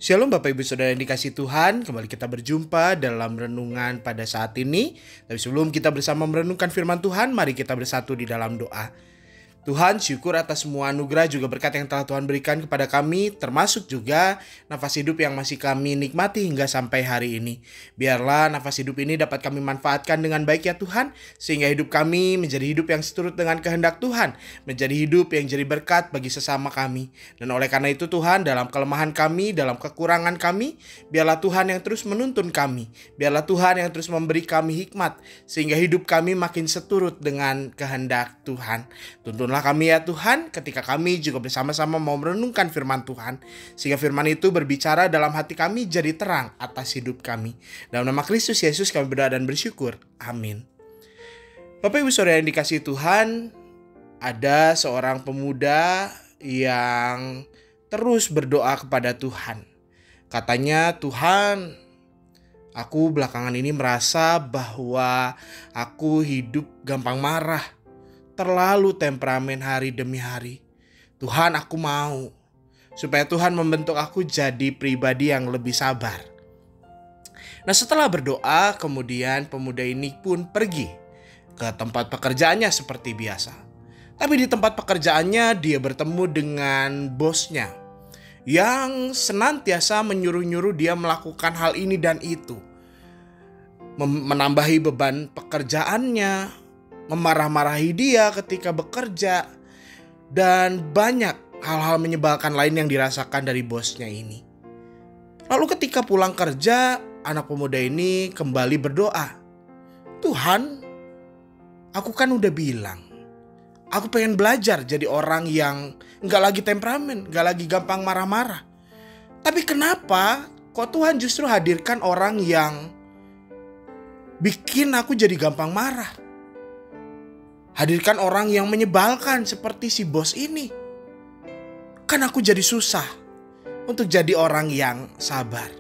Shalom Bapak Ibu Saudara yang dikasihi Tuhan, kembali kita berjumpa dalam renungan pada saat ini. Tapi sebelum kita bersama merenungkan firman Tuhan, mari kita bersatu di dalam doa. Tuhan, syukur atas semua anugerah juga berkat yang telah Tuhan berikan kepada kami, termasuk juga nafas hidup yang masih kami nikmati hingga sampai hari ini. Biarlah nafas hidup ini dapat kami manfaatkan dengan baik ya Tuhan, sehingga hidup kami menjadi hidup yang seturut dengan kehendak Tuhan, menjadi hidup yang jadi berkat bagi sesama kami. Dan oleh karena itu Tuhan, dalam kelemahan kami, dalam kekurangan kami, biarlah Tuhan yang terus menuntun kami, biarlah Tuhan yang terus memberi kami hikmat, sehingga hidup kami makin seturut dengan kehendak Tuhan. Tuntunlah kami ya Tuhan ketika kami juga bersama-sama mau merenungkan firman Tuhan, sehingga firman itu berbicara dalam hati kami jadi terang atas hidup kami. Dalam nama Kristus Yesus kami berdoa dan bersyukur. Amin. Bapak Ibu Saudara yang dikasihi Tuhan, ada seorang pemuda yang terus berdoa kepada Tuhan. Katanya, Tuhan, aku belakangan ini merasa bahwa aku hidup gampang marah, terlalu temperamen hari demi hari. Tuhan, aku mau supaya Tuhan membentuk aku jadi pribadi yang lebih sabar. Nah, setelah berdoa, kemudian pemuda ini pun pergi ke tempat pekerjaannya seperti biasa. Tapi di tempat pekerjaannya dia bertemu dengan bosnya yang senantiasa menyuruh-nyuruh dia melakukan hal ini dan itu, menambahi beban pekerjaannya, memarah-marahi dia ketika bekerja, dan banyak hal-hal menyebalkan lain yang dirasakan dari bosnya ini. Lalu ketika pulang kerja, anak pemuda ini kembali berdoa, Tuhan, aku kan udah bilang, aku pengen belajar jadi orang yang gak lagi temperamen, gak lagi gampang marah-marah. Tapi kenapa kok Tuhan justru hadirkan orang yang bikin aku jadi gampang marah? Hadirkan orang yang menyebalkan seperti si bos ini. Kan aku jadi susah untuk jadi orang yang sabar.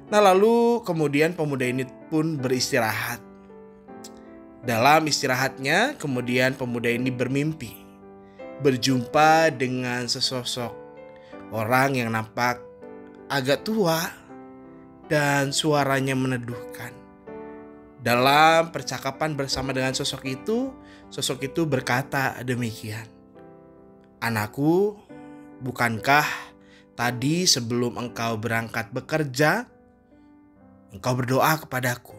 Nah, lalu kemudian pemuda ini pun beristirahat. Dalam istirahatnya, kemudian pemuda ini bermimpi berjumpa dengan sesosok orang yang nampak agak tua dan suaranya meneduhkan. Dalam percakapan bersama dengan sosok itu berkata demikian, Anakku, bukankah tadi sebelum engkau berangkat bekerja, engkau berdoa kepadaku?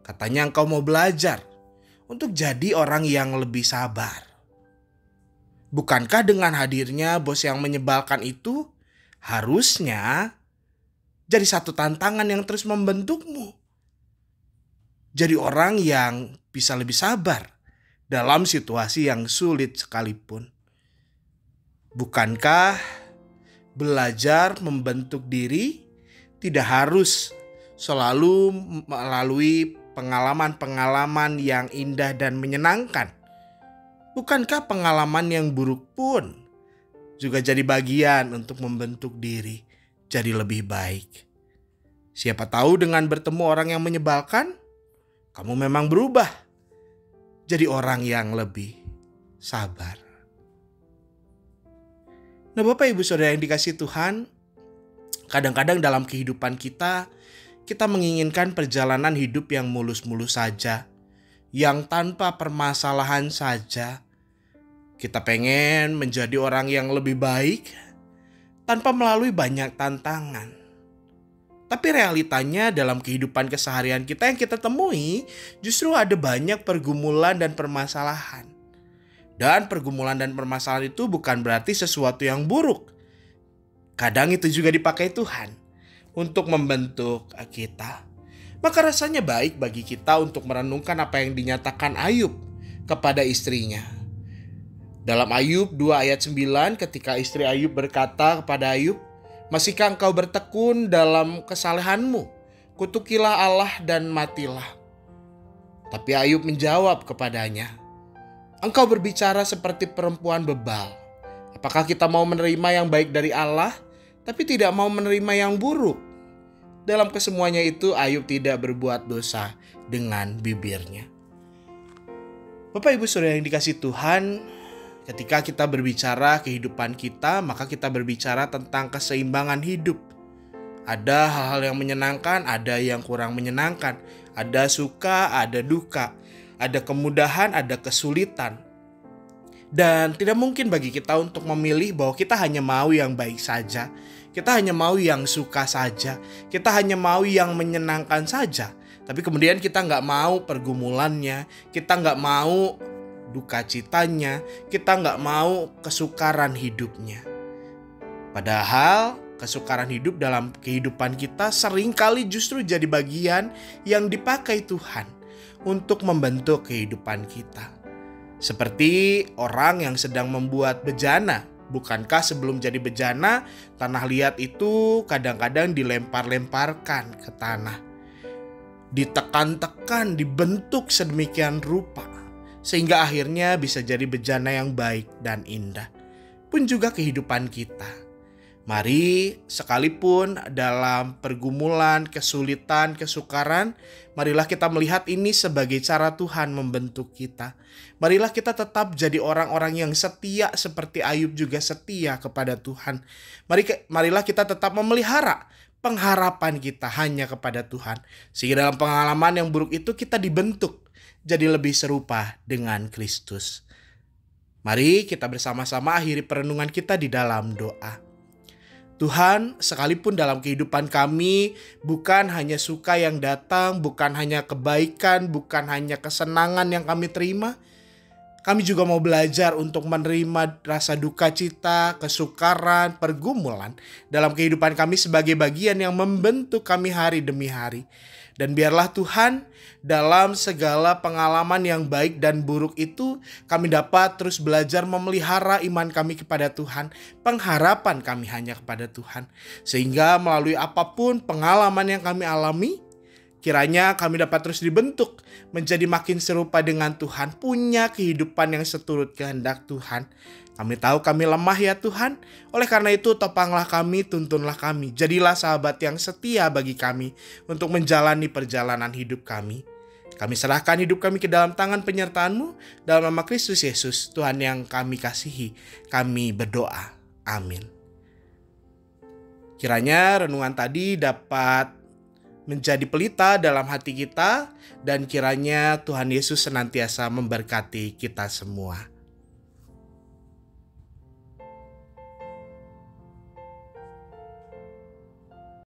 Katanya engkau mau belajar untuk jadi orang yang lebih sabar. Bukankah dengan hadirnya bos yang menyebalkan itu harusnya jadi satu tantangan yang terus membentukmu? Jadi orang yang bisa lebih sabar dalam situasi yang sulit sekalipun. Bukankah belajar membentuk diri tidak harus selalu melalui pengalaman-pengalaman yang indah dan menyenangkan? Bukankah pengalaman yang buruk pun juga jadi bagian untuk membentuk diri jadi lebih baik? Siapa tahu dengan bertemu orang yang menyebalkan, kamu memang berubah jadi orang yang lebih sabar. Nah, Bapak Ibu Saudara yang dikasihi Tuhan, kadang-kadang dalam kehidupan kita menginginkan perjalanan hidup yang mulus-mulus saja, yang tanpa permasalahan saja. Kita pengen menjadi orang yang lebih baik tanpa melalui banyak tantangan. Tapi realitanya dalam kehidupan keseharian kita yang kita temui justru ada banyak pergumulan dan permasalahan. Dan pergumulan dan permasalahan itu bukan berarti sesuatu yang buruk. Kadang itu juga dipakai Tuhan untuk membentuk kita. Maka rasanya baik bagi kita untuk merenungkan apa yang dinyatakan Ayub kepada istrinya. Dalam Ayub 2 ayat 9, ketika istri Ayub berkata kepada Ayub, masihkah engkau bertekun dalam kesalehanmu? Kutukilah Allah dan matilah. Tapi Ayub menjawab kepadanya, engkau berbicara seperti perempuan bebal. Apakah kita mau menerima yang baik dari Allah, tapi tidak mau menerima yang buruk? Dalam kesemuanya itu Ayub tidak berbuat dosa dengan bibirnya. Bapak Ibu Saudara yang dikasihi Tuhan, Ketika kita berbicara kehidupan kita, maka kita berbicara tentang keseimbangan hidup. Ada hal-hal yang menyenangkan, ada yang kurang menyenangkan. Ada suka, ada duka. Ada kemudahan, ada kesulitan. Dan tidak mungkin bagi kita untuk memilih bahwa kita hanya mau yang baik saja. Kita hanya mau yang suka saja. Kita hanya mau yang menyenangkan saja. Tapi kemudian kita nggak mau pergumulannya. Kita nggak mau duka citanya. Kita nggak mau kesukaran hidupnya. Padahal kesukaran hidup dalam kehidupan kita seringkali justru jadi bagian yang dipakai Tuhan untuk membentuk kehidupan kita. Seperti orang yang sedang membuat bejana. Bukankah sebelum jadi bejana, tanah liat itu kadang-kadang dilempar-lemparkan ke tanah. Ditekan-tekan, dibentuk sedemikian rupa. Sehingga akhirnya bisa jadi bejana yang baik dan indah. Pun juga kehidupan kita. Mari sekalipun dalam pergumulan, kesulitan, kesukaran, marilah kita melihat ini sebagai cara Tuhan membentuk kita. Marilah kita tetap jadi orang-orang yang setia seperti Ayub juga setia kepada Tuhan. Marilah kita tetap memelihara pengharapan kita hanya kepada Tuhan. Sehingga dalam pengalaman yang buruk itu kita dibentuk jadi lebih serupa dengan Kristus. Mari kita bersama-sama akhiri perenungan kita di dalam doa. Tuhan, sekalipun dalam kehidupan kami bukan hanya suka yang datang, bukan hanya kebaikan, bukan hanya kesenangan yang kami terima, kami juga mau belajar untuk menerima rasa duka cita, kesukaran, pergumulan dalam kehidupan kami sebagai bagian yang membentuk kami hari demi hari. Dan biarlah Tuhan, dalam segala pengalaman yang baik dan buruk itu, kami dapat terus belajar memelihara iman kami kepada Tuhan, pengharapan kami hanya kepada Tuhan. Sehingga melalui apapun pengalaman yang kami alami, kiranya kami dapat terus dibentuk menjadi makin serupa dengan Tuhan, punya kehidupan yang seturut kehendak Tuhan. Kami tahu kami lemah ya Tuhan, oleh karena itu topanglah kami, tuntunlah kami. Jadilah sahabat yang setia bagi kami untuk menjalani perjalanan hidup kami. Kami serahkan hidup kami ke dalam tangan penyertaan-Mu, dalam nama Kristus Yesus, Tuhan yang kami kasihi, kami berdoa. Amin. Kiranya renungan tadi dapat menjadi pelita dalam hati kita, dan kiranya Tuhan Yesus senantiasa memberkati kita semua.